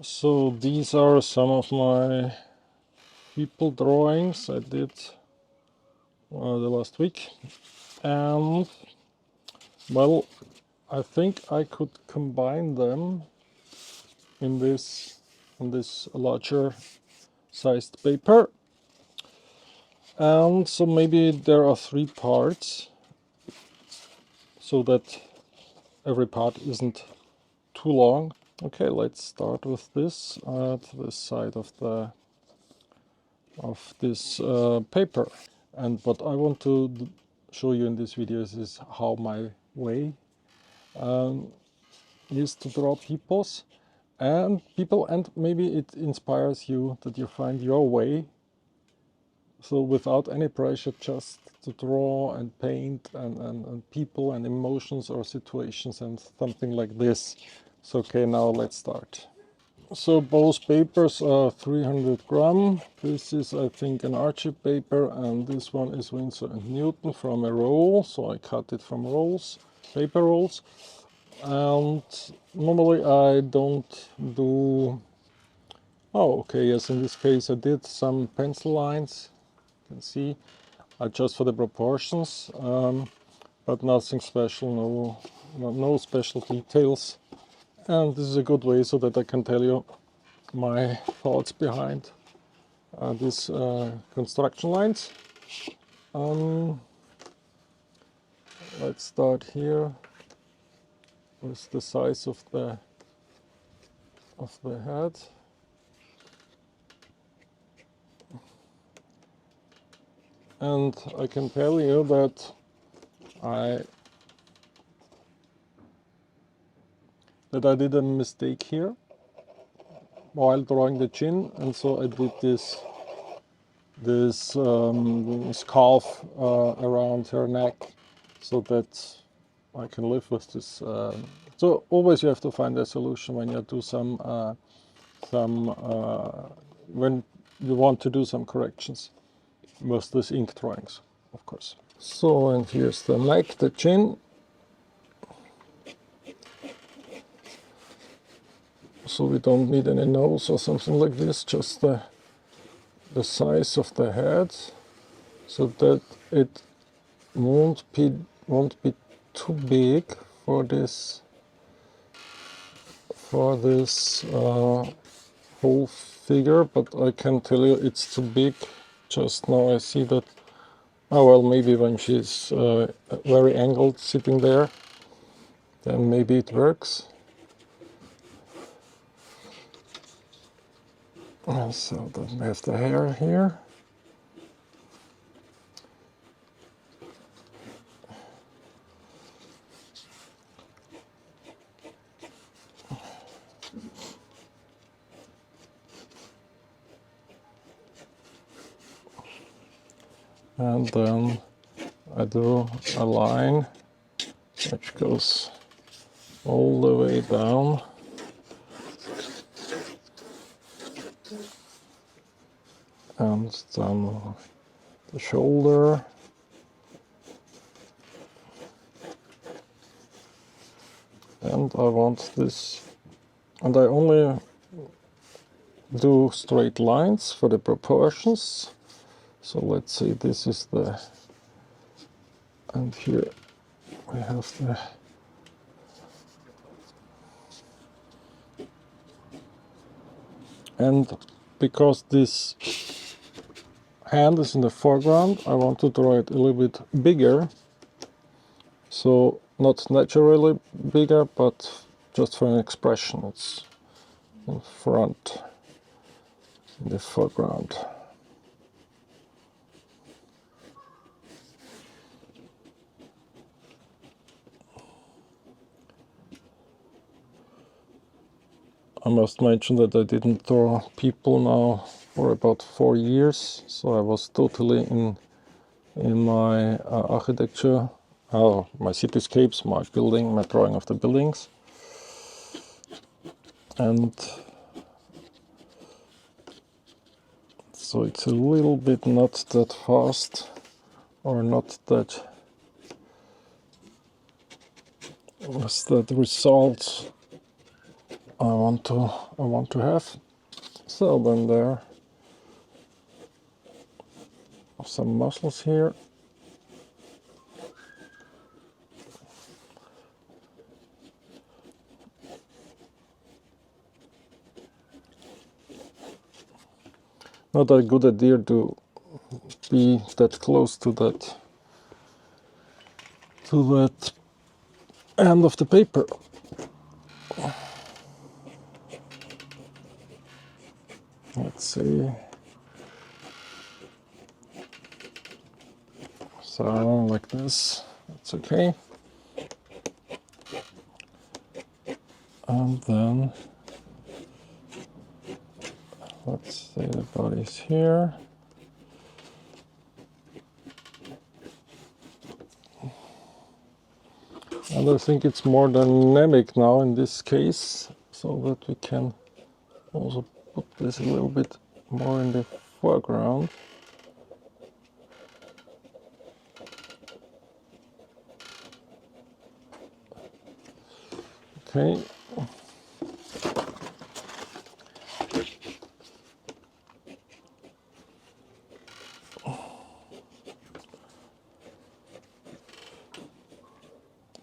So these are some of my people drawings I did the last week, and well, I think I could combine them in this larger sized paper. And so maybe there are 3 parts so that every part isn't too long. Okay, let's start with this at the side of this paper. And what I want to show you in this video is how my way is to draw people, and maybe it inspires you that you find your way. So without any pressure, just to draw and paint and people and emotions or situations and something like this. So okay, now let's start. So both papers are 300 gram. This is, I think, an Archie paper, and this one is Winsor & Newton from a roll. So I cut it from rolls, paper rolls. And normally I don't do... Oh, okay, yes, in this case I did some pencil lines. You can see, just for the proportions, but nothing special, no special details. And this is a good way so that I can tell you my thoughts behind these construction lines. Let's start here with the size of the head. And I can tell you that I did a mistake here while drawing the chin, and so I did this scarf around her neck, so that I can live with this. So always you have to find a solution when you do when you want to do some corrections with these ink drawings, of course. So, and here's the neck, the chin. So we don't need any nose or something like this, just the size of the head, so that it won't be too big for this whole figure. But I can tell you it's too big. Just now I see that. Oh well, maybe when she's very angled sitting there, then maybe it works. So then we have the hair here. And then I do a line which goes all the way down. And then the shoulder. And I want this, and I only do straight lines for the proportions. So let's say this is the, and here we have the, and because this hand is in the foreground, I want to draw it a little bit bigger. So not naturally bigger, but just for an expression. It's in front, in the foreground. I must mention that I didn't draw people now for about 4 years, so I was totally in my architecture, my cityscapes, my building, my drawing of the buildings, and so it's a little bit not that fast, or not that was that result I want to have. So then there are some muscles here. Not a good idea to be that close to that end of the paper. Let's see. So like this, that's okay. And then let's say the body's here. And I think it's more dynamic now in this case, so that we can also put this a little bit more in the foreground. Okay.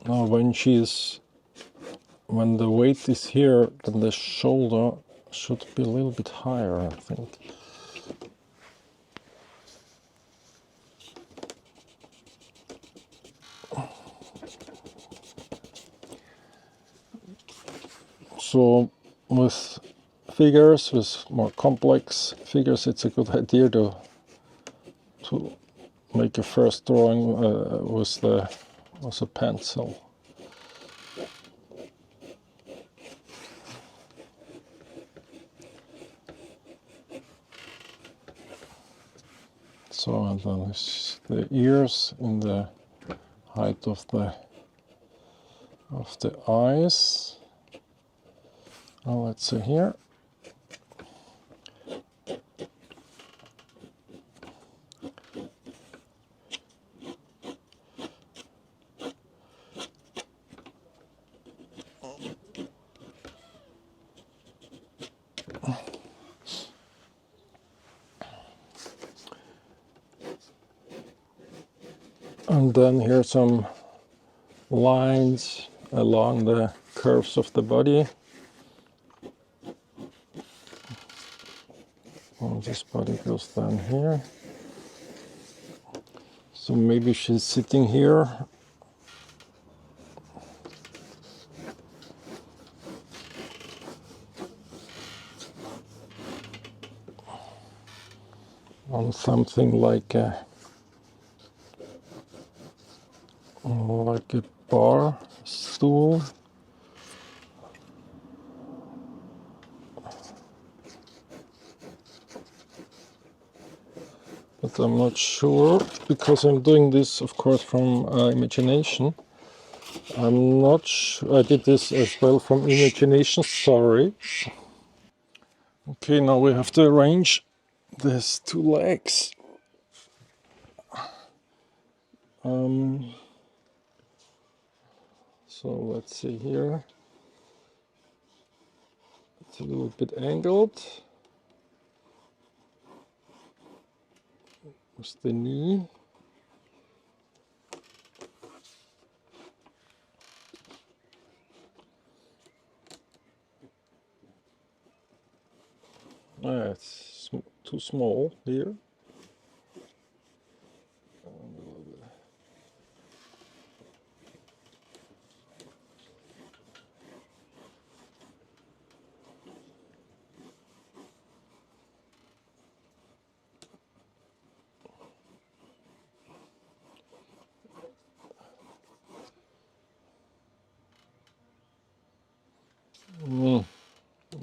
Now when the weight is here, then the shoulder should be a little bit higher, I think. So with figures, with more complex figures, it's a good idea to make a first drawing with a pencil. So and then the ears in the height of the eyes. Now let's see here. And then here some lines along the curves of the body. And this body goes down here. So maybe she's sitting here. On something like a bar stool. But I'm not sure, because I'm doing this, of course, from imagination. I'm not sure. I did this as well from imagination, sorry. Okay, now we have to arrange these two legs. So let's see here. It's a little bit angled. With the knee. It's too small here.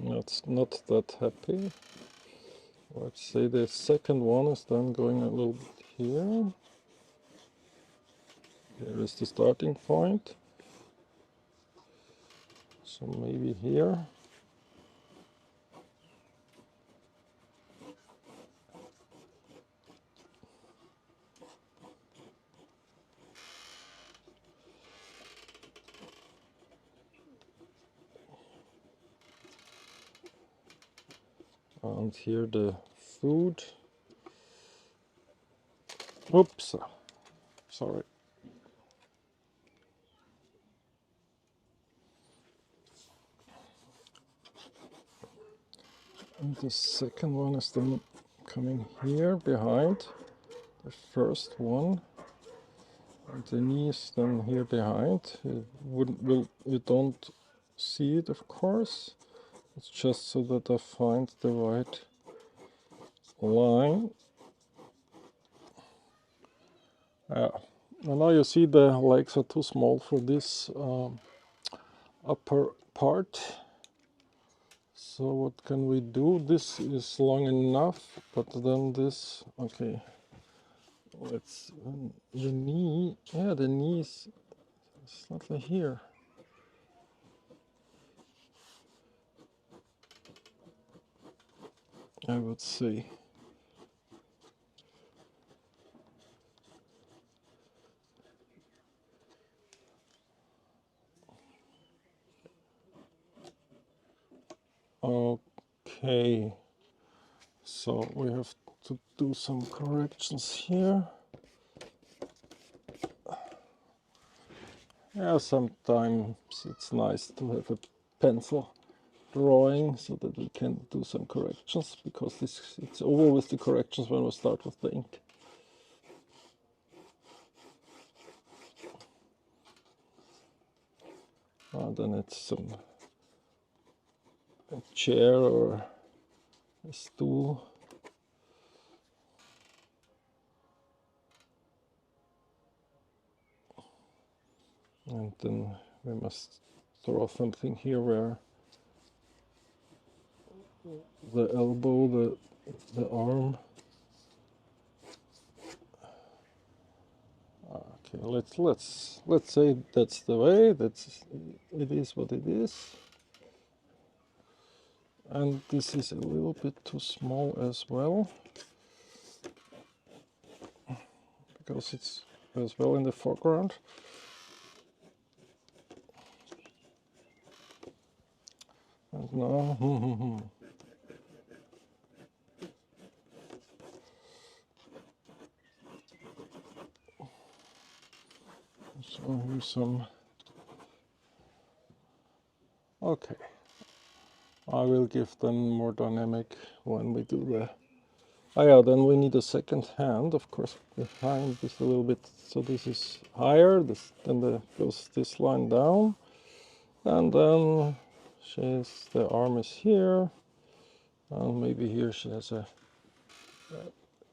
That's not that happy. Let's say the second one is then going a little bit here. Here is the starting point. So maybe here. And here the food. Oops, sorry. And the second one is then coming here behind the first one. And the knee is then here behind. You don't see it, of course. It's just so that I find the right line. And now you see the legs are too small for this upper part. So what can we do? This is long enough, but then this, okay. Let's, the knee, yeah, the knee is slightly here. I would say. Okay, so we have to do some corrections here. Yeah, sometimes it's nice to have a pencil drawing so that we can do some corrections, because it's over with the corrections when we start with the ink. And then it's a chair or a stool. And then we must draw something here where the elbow, the arm. Okay, let's say that's the way. It is what it is. And this is a little bit too small as well, because it's as well in the foreground. And now, so here's some. Okay, I will give them more dynamic when we do the. Oh yeah, then we need a second hand, of course, behind this a little bit. So this is higher. Then goes this line down, and then the arm is here, and maybe here she has a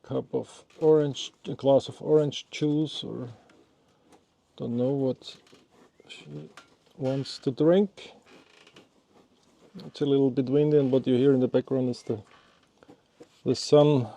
cup of orange, a glass of orange juice, or don't know what she wants to drink. It's a little bit windy, and what you hear in the background is the sun.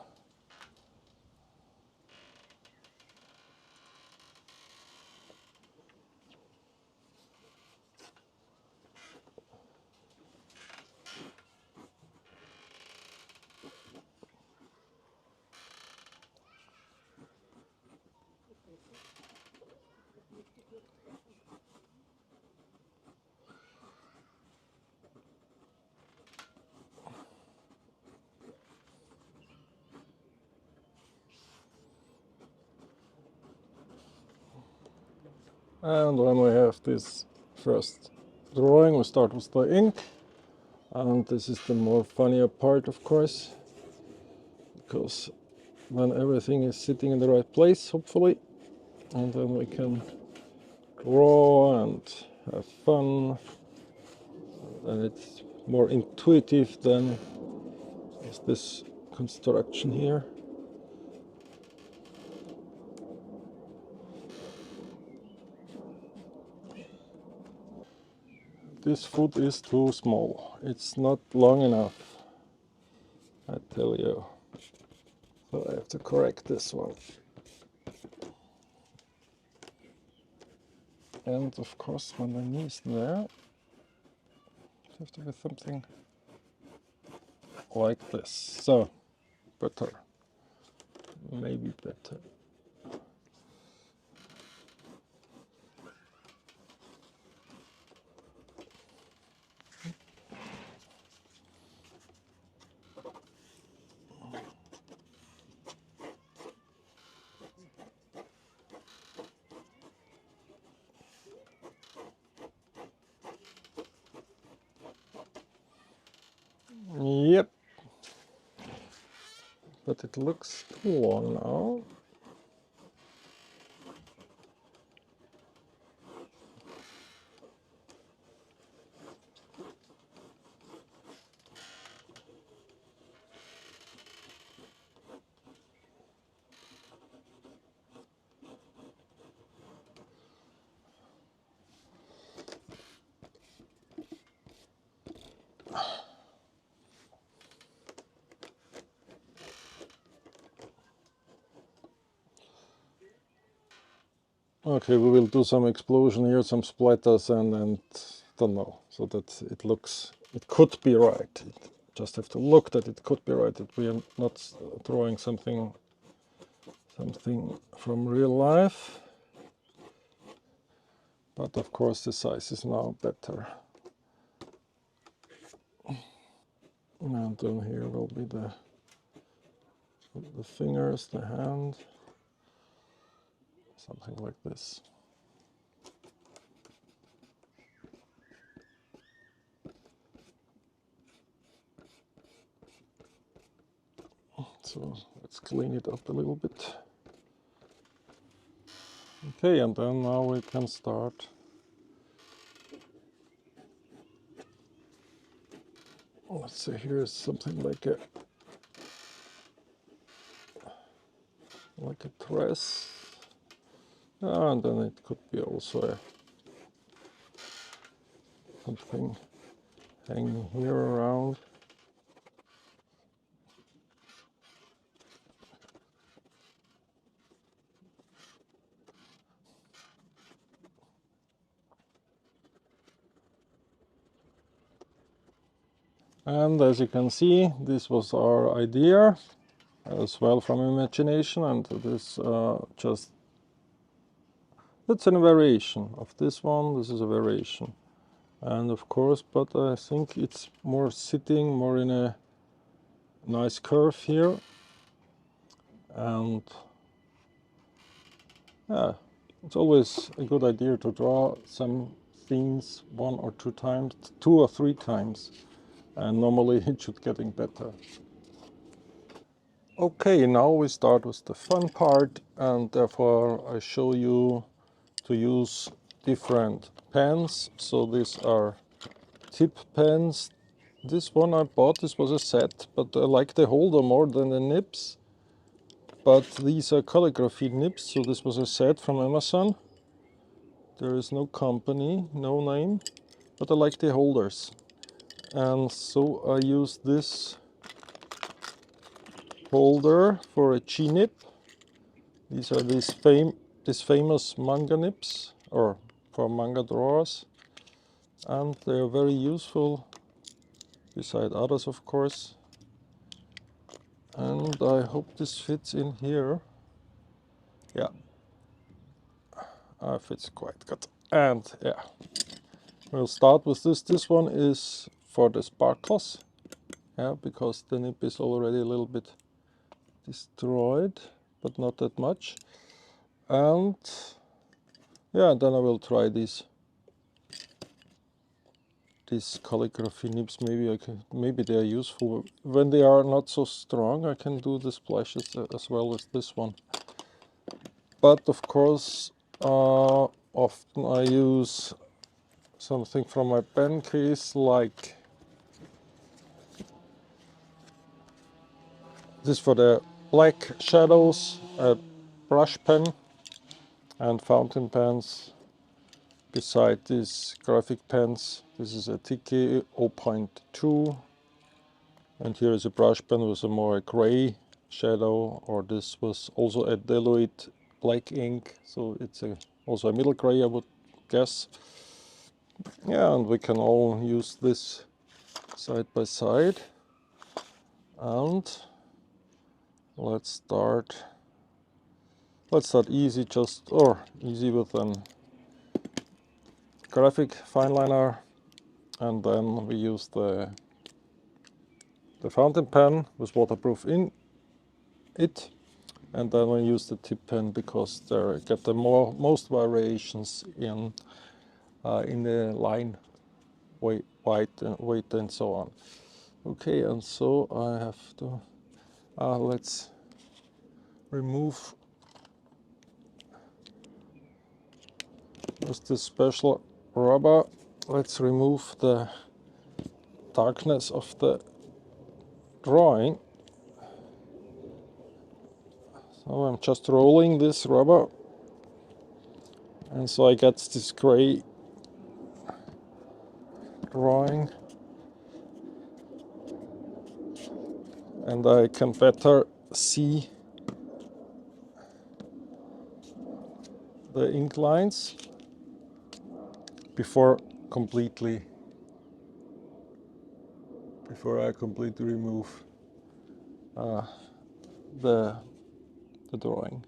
And when we have this first drawing, we start with the ink. And this is the more funnier part, of course, because then everything is sitting in the right place, hopefully, and then we can draw and have fun, and it's more intuitive than this construction here. This foot is too small. It's not long enough, I tell you. So I have to correct this one. And of course, when the knee is there, it has to be something like this. So, better. Maybe better. Yep, but it looks too long now. Okay, we will do some explosion here, some splatters, and don't know. So that it looks, it could be right. Just have to look that it could be right, that we are not drawing something from real life. But of course the size is now better. And then here will be the fingers, the hand, something like this. So let's clean it up a little bit. Okay, and then now we can start. Let's see, here's something like a dress. And then it could be also something hanging here around. And as you can see, this was our idea as well from imagination, and this just, it's a variation of this one. This is a variation, and of course, but I think it's more sitting more in a nice curve here, and yeah, it's always a good idea to draw some things 1 or 2 times, 2 or 3 times, and normally it should getting better. Okay, now we start with the fun part, and therefore I show you to use different pens. So these are tip pens. This one I bought, this was a set, but I like the holder more than the nibs. But these are calligraphy nibs, so this was a set from Amazon. There is no company, no name, but I like the holders. And so I use this holder for a G-nib. These are these famous manga nibs, or for manga drawers. And they are very useful, beside others of course. And I hope this fits in here. Yeah, fits quite good. And yeah, we'll start with this. This one is for the sparkles. Yeah, because the nib is already a little bit destroyed, but not that much. And yeah, then I will try these calligraphy nibs. Maybe they are useful when they are not so strong. I can do the splashes as well as this one. But of course, often I use something from my pen case, like this for the black shadows, a brush pen and fountain pens. Beside these graphic pens, this is a TK 0.2, and here is a brush pen with a more gray shadow, or this was also a diluted black ink, so it's also a middle gray, I would guess. Yeah, and we can all use this side by side. And let's start easy, easy with an graphic fine liner, and then we use the fountain pen with waterproof in it, and then we use the tip pen because they get the most variations in the line weight and so on. Okay, and so I have to, let's remove with this special rubber, let's remove the darkness of the drawing. So I'm just rolling this rubber, and so I get this gray drawing, and I can better see the ink lines before I completely remove the drawing.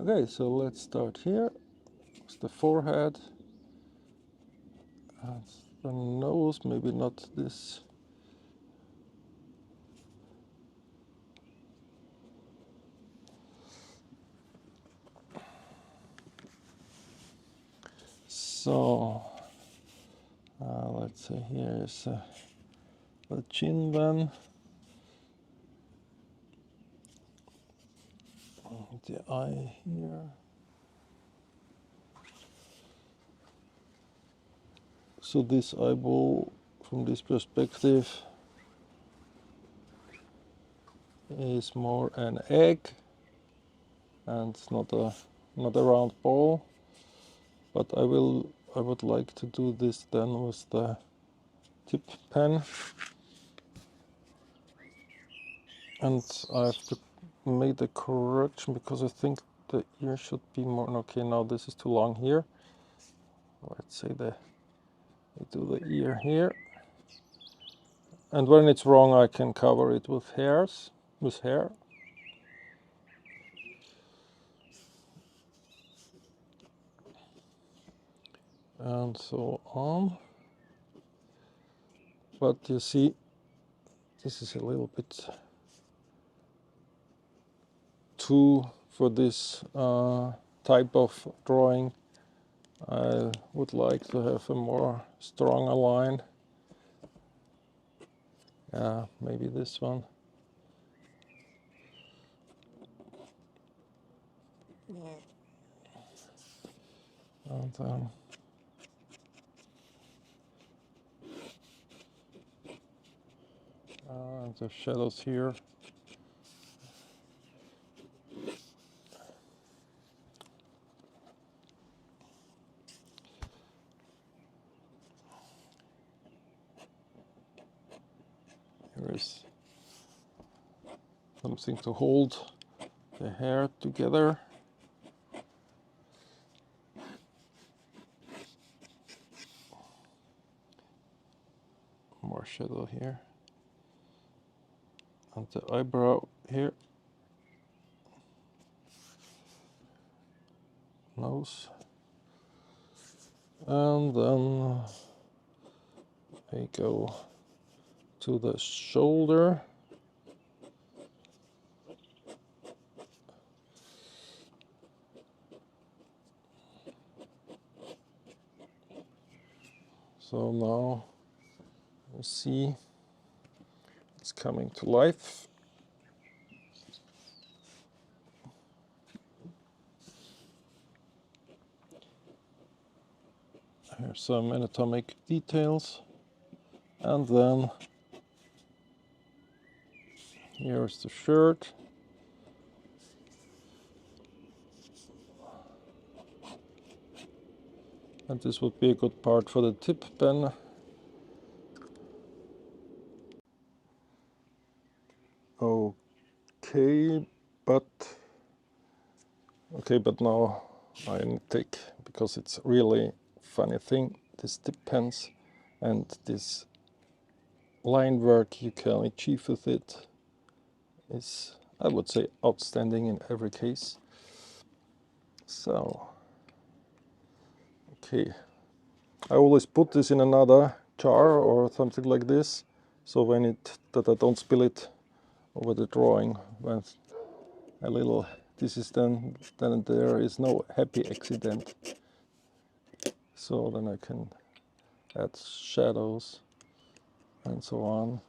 Okay, so let's start here. It's the forehead, and the nose, maybe not this. So let's say here is the chin then, the eye here. So this eyeball from this perspective is more an egg and not a round ball, but I would like to do this then with the tip pen, and I have to make the correction because I think the ear should be more. Okay, now this is too long here. Let's say I do the ear here, and when it's wrong I can cover it with hair, and so on. But you see, this is a little bit too for this type of drawing. I would like to have a more stronger line. Yeah, maybe this one. And the shadows here. Here is something to hold the hair together. More shadow here. And the eyebrow here. Nose. And then I go to the shoulder. So now you see it's coming to life. Here's some anatomic details, and then here's the shirt. And this would be a good part for the tip pen. Okay, but now I need to take, because it's really funny thing, these tip pens and this line work you can achieve with it is, I would say, outstanding in every case. So, okay, I always put this in another jar or something like this, so that I don't spill it over the drawing when a little. This is then there is no happy accident. So then I can add shadows and so on.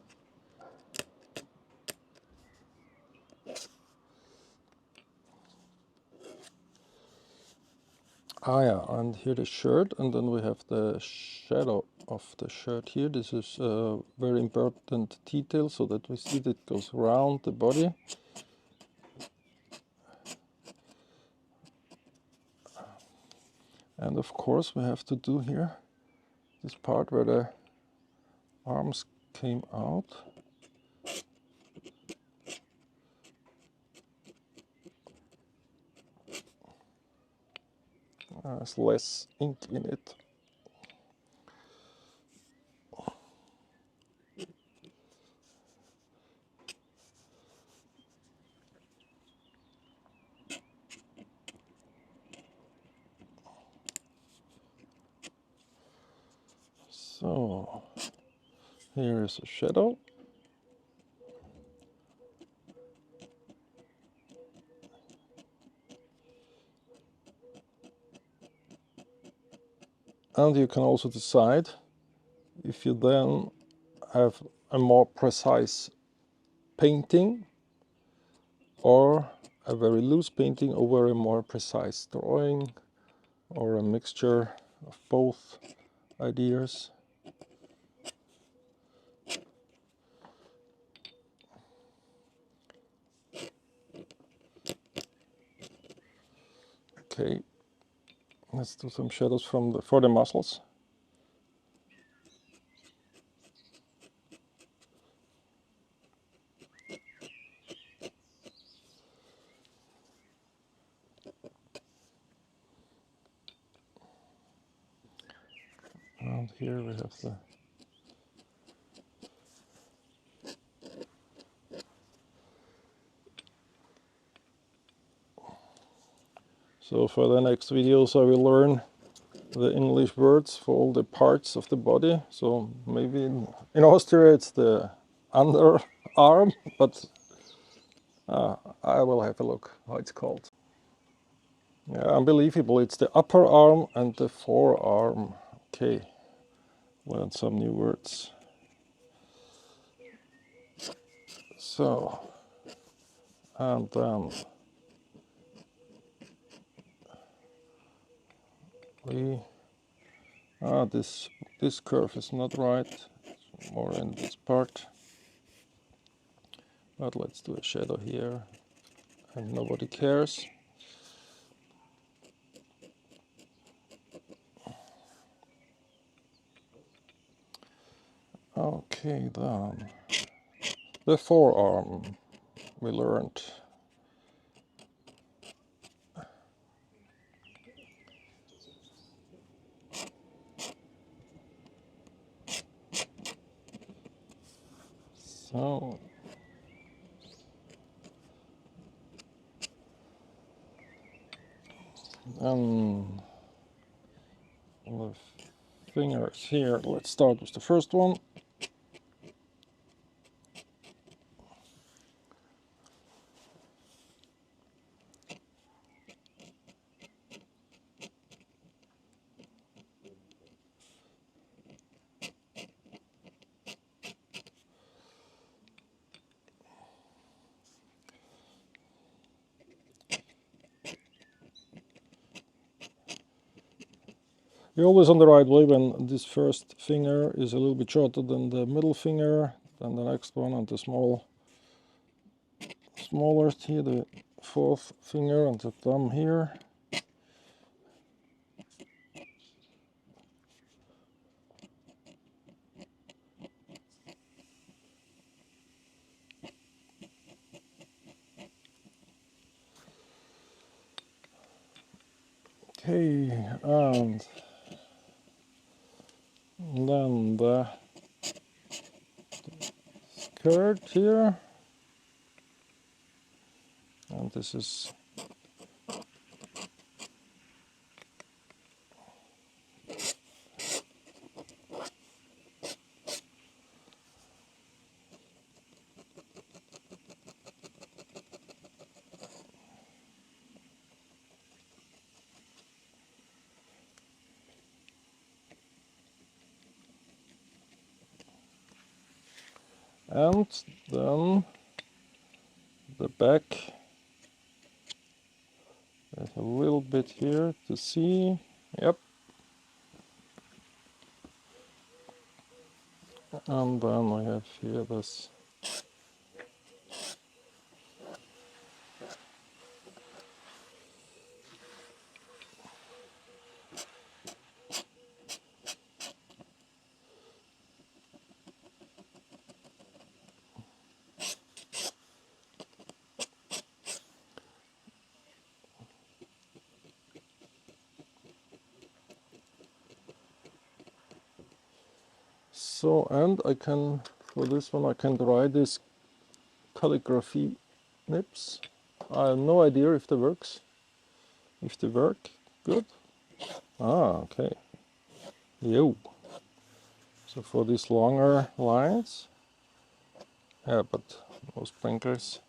Ah yeah, and here the shirt, and then we have the shadow of the shirt here. This is a very important detail, so that we see that it goes around the body. And of course we have to do here this part where the arms came out. There's less ink in it. So here is a shadow. And you can also decide if you then have a more precise painting or a very loose painting over a more precise drawing, or a mixture of both ideas. Okay, let's do some shadows for the muscles. And here we have the So for the next videos I will learn the English words for all the parts of the body. So maybe in Austria it's the underarm, but I will have a look how it's called. Yeah, unbelievable, it's the upper arm and the forearm. Okay, learn some new words. So, and then we, this curve is not right, it's more in this part. But let's do a shadow here, and nobody cares. Okay, then the forearm we learned. So then the fingers here. Let's start with the first one. You're always on the right way when this first finger is a little bit shorter than the middle finger, then the next one, and the smaller here, the fourth finger and the thumb here. Okay, and then the skirt here, and this is and then the back There's a little bit here to see. Yep. And then I have here this. So, and I can, for this one, I can try this calligraphy nips. I have no idea if they works. If they work, good. Ah, okay. Yo. So for these longer lines, yeah, but no sprinkles.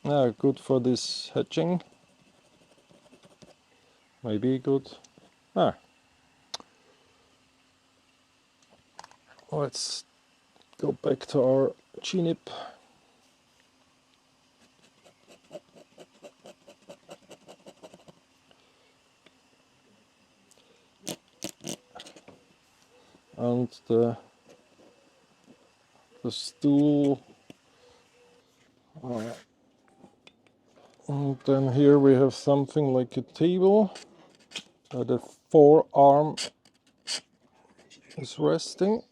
Yeah, good for this hatching. Maybe good. Ah, let's go back to our G-nip. And the stool. And then here we have something like a table. The forearm is resting.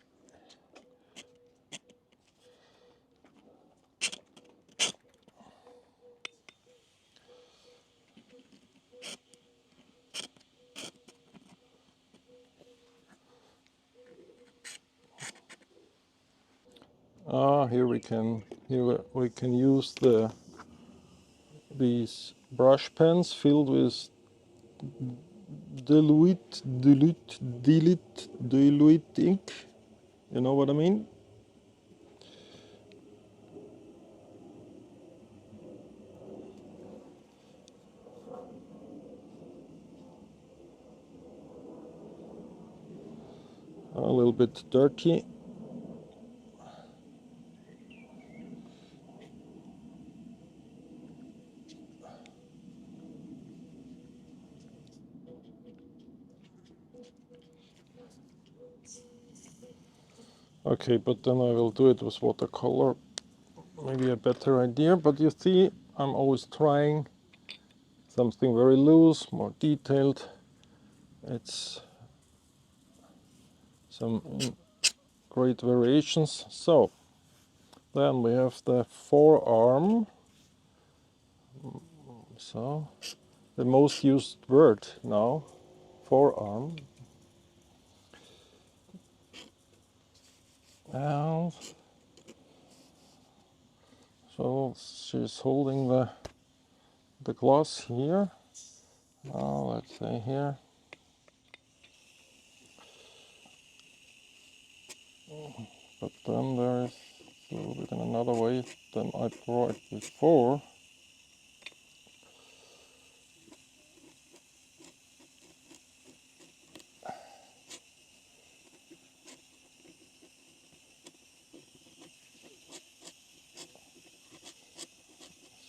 Here we can use these brush pens filled with dilute ink. You know what I mean? A little bit dirty. Okay, but then I will do it with watercolor. Maybe a better idea, but you see, I'm always trying something very loose, more detailed. It's some great variations. So then we have the forearm. So the most used word now, forearm. And so she's holding the glass here. Now let's say here. But then there is a little bit in another way than I brought it before.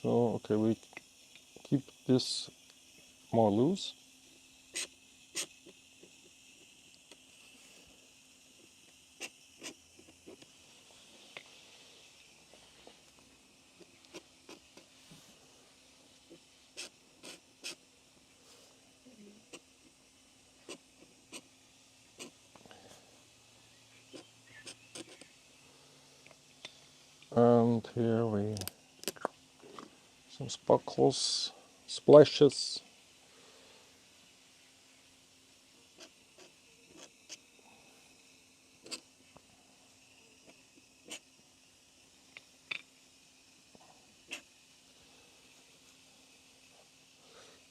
So okay, we keep this more loose. And here we some sparkles, splashes.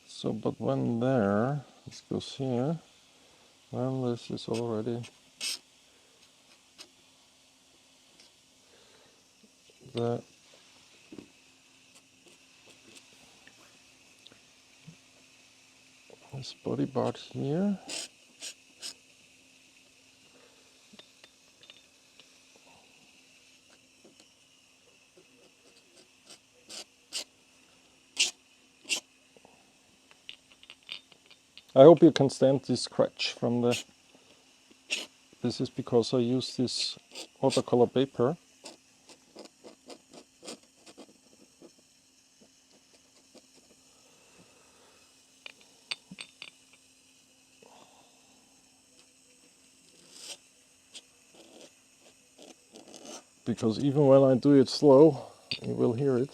So, but when there, this goes here, then this is already the this body part here. I hope you can stand this scratch from the... This is because I use this watercolor paper. Because even when I do it slow, you will hear it.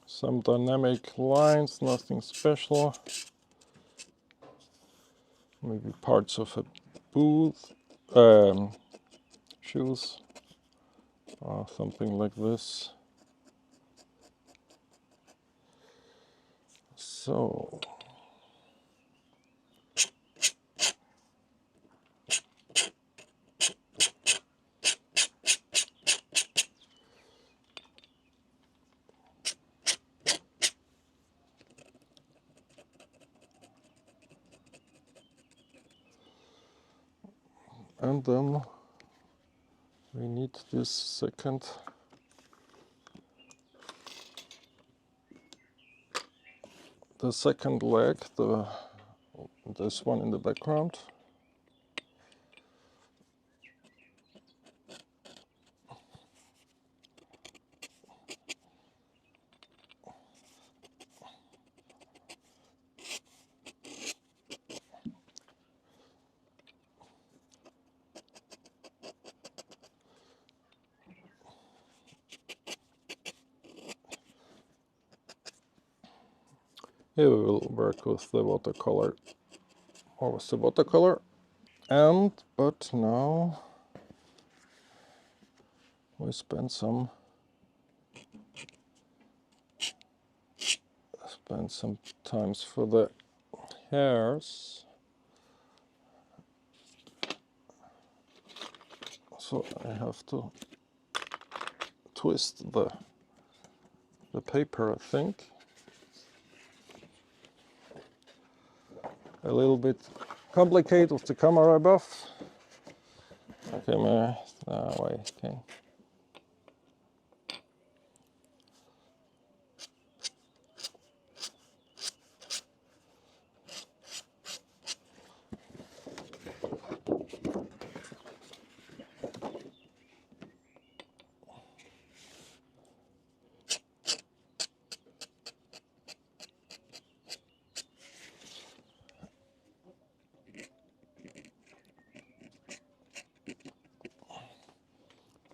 Some dynamic lines, nothing special. Maybe parts of a boot, shoes, or something like this. So, and then we need this second, the second leg, this one in the background. Here we will work with the watercolor, but now we spend some times for the hairs. So I have to twist the paper, I think. A little bit complicated with the camera above. Okay, wait, okay.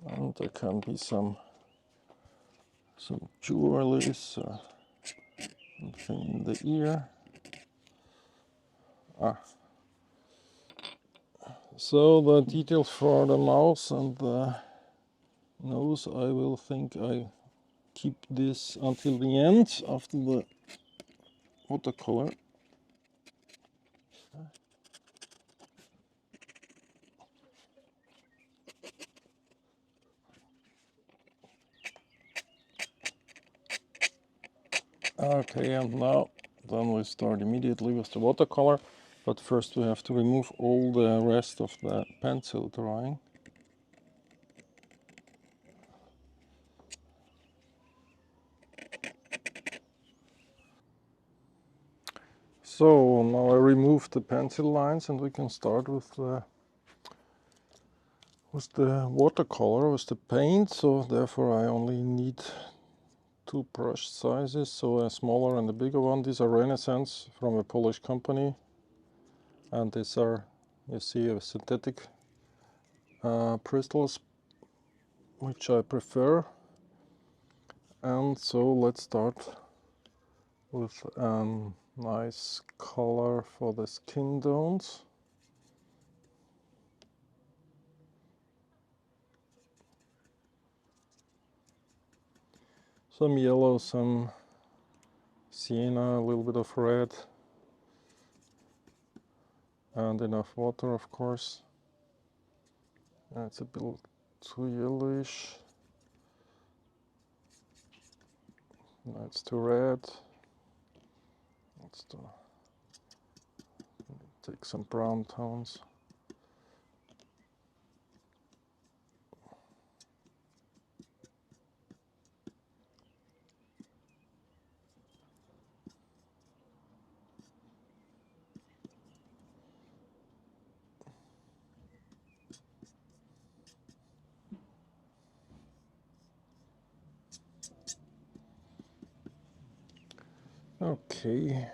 And there can be some jewelry, something in the ear. So the details for the mouth and the nose, I will think I keep this until the end after the watercolor. Okay, and now then we start immediately with the watercolor, but first we have to remove all the rest of the pencil drawing. So now I remove the pencil lines and we can start with the watercolor, with the paint. So therefore I only need two brush sizes, so a smaller and a bigger one. These are Renaissance from a Polish company, and these are, you see, synthetic crystals, which I prefer. And so let's start with nice color for the skin tones. Some yellow, some sienna, a little bit of red, and enough water, of course. It's a bit too yellowish. No, it's too red. Let's take some brown tones. Okay,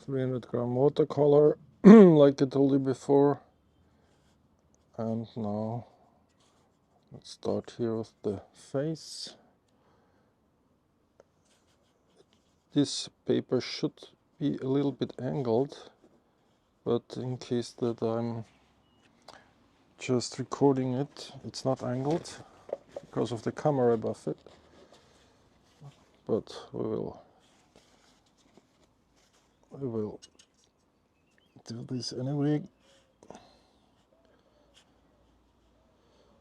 300 gram watercolor, like I told you before. And now let's start here with the face. This paper should be a little bit angled, but in case that I'm just recording it, it's not angled because of the camera above it. But we will do this anyway.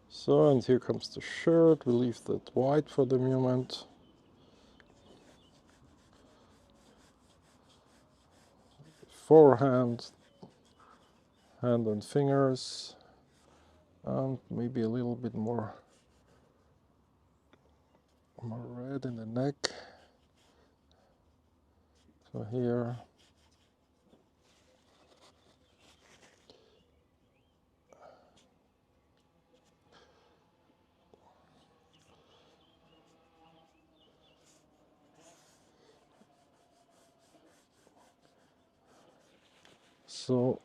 So, and here comes the shirt. We leave that white for the moment. Forehand, hand and fingers, and maybe a little bit more red in the neck. So here. So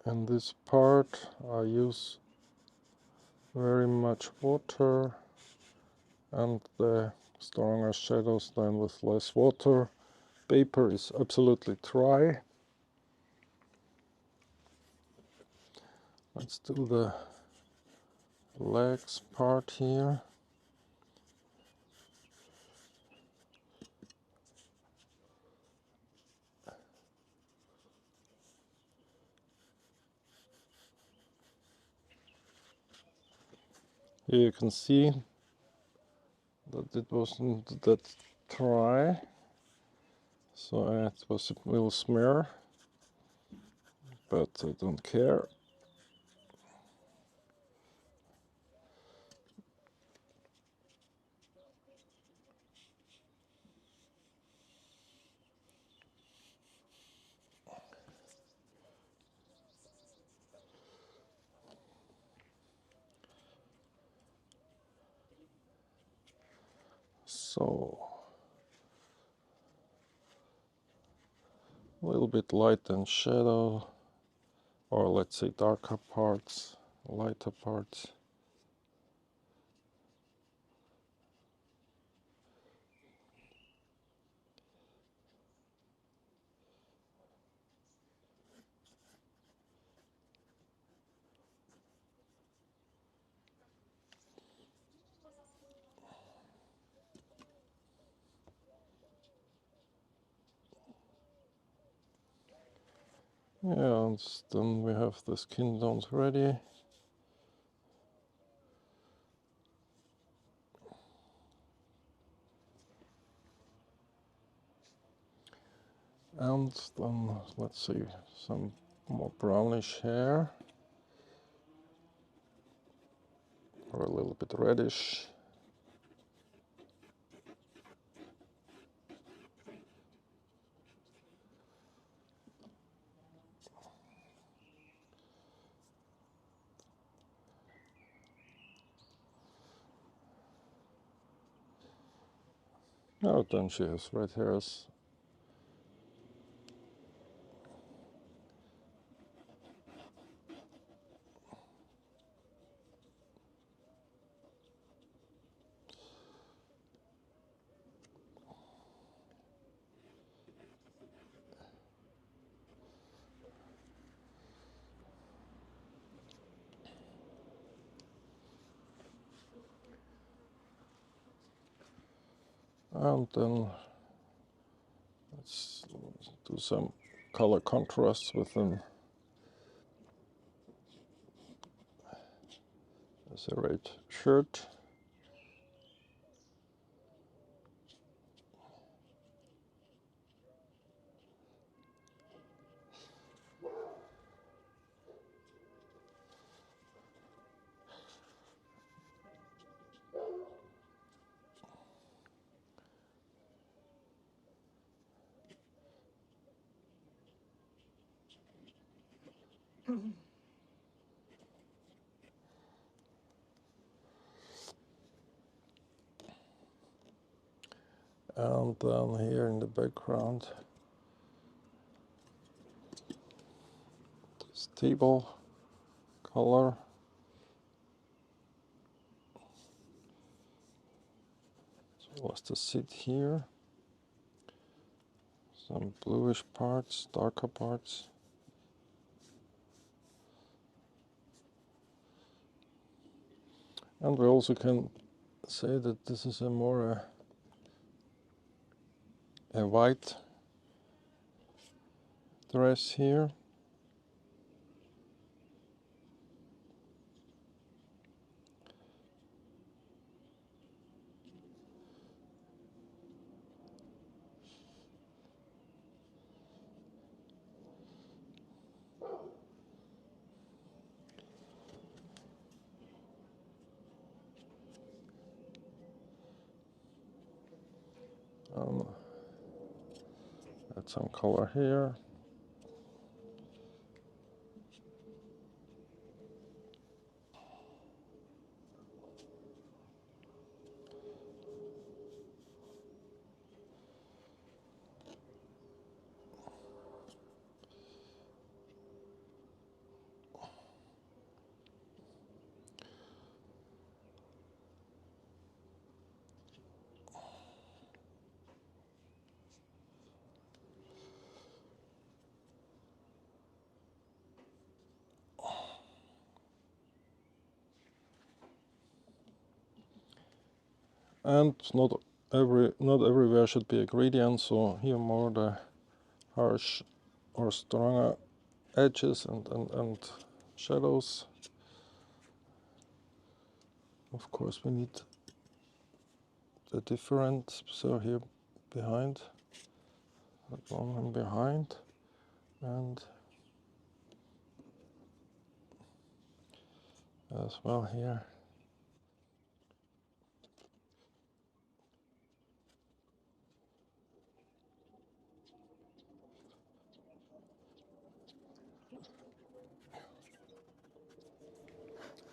in this part I use very much water and the stronger shadows than with less water. Paper is absolutely dry. Let's do the legs part here. Here you can see that it wasn't that dry, so it was a little smear, but I don't care. So a little bit light and shadow, or let's say darker parts, lighter parts. Yeah, and then we have the skin tones ready. And then let's see, some more brownish hair, or a little bit reddish. Oh, then she has red hairs. And then let's do some color contrasts with them. There's a red shirt. And down here in the background, this table color. So let's just sit here. Some bluish parts, darker parts. And we also can say that this is a more a white dress here. Add some color here. And not everywhere should be a gradient, so here more the harsh or stronger edges and shadows. Of course we need the different, so here behind, that one and behind, and as well here.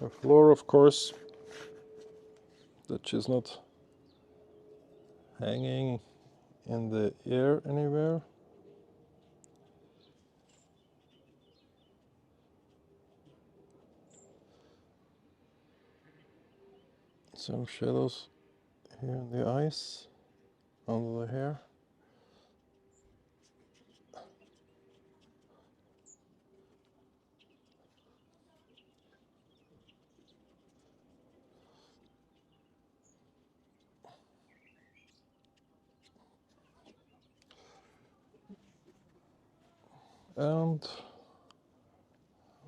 The floor, of course, that she's not hanging in the air anywhere. Some shadows here in the eyes, under the hair. And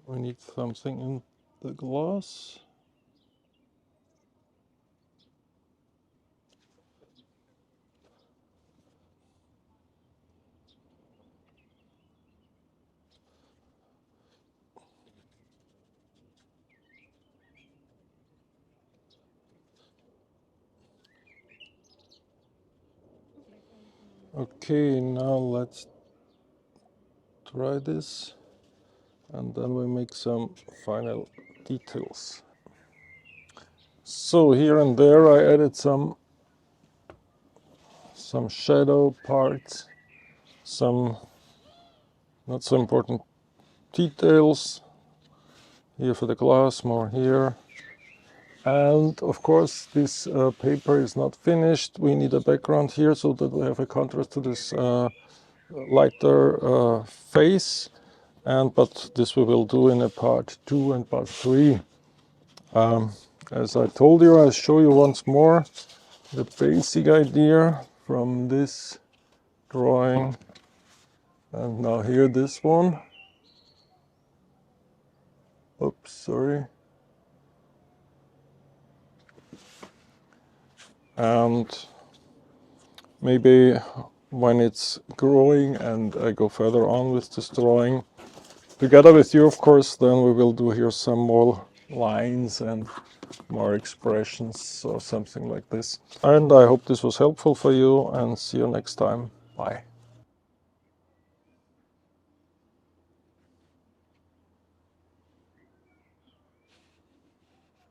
we need something in the glass. Okay, now let's try this, and then we make some final details. So here and there I added some shadow parts, some not so important details. Here for the glass, more here. And of course this paper is not finished. We need a background here so that we have a contrast to this lighter face. But this we will do in a part 2 and part 3. As I told you, I'll show you once more the basic idea from this drawing. And now here this one. Oops, sorry. And maybe when it's growing and I go further on with this drawing, together with you of course, then we will do here some more lines and more expressions or something like this. And I hope this was helpful for you, and see you next time. Bye.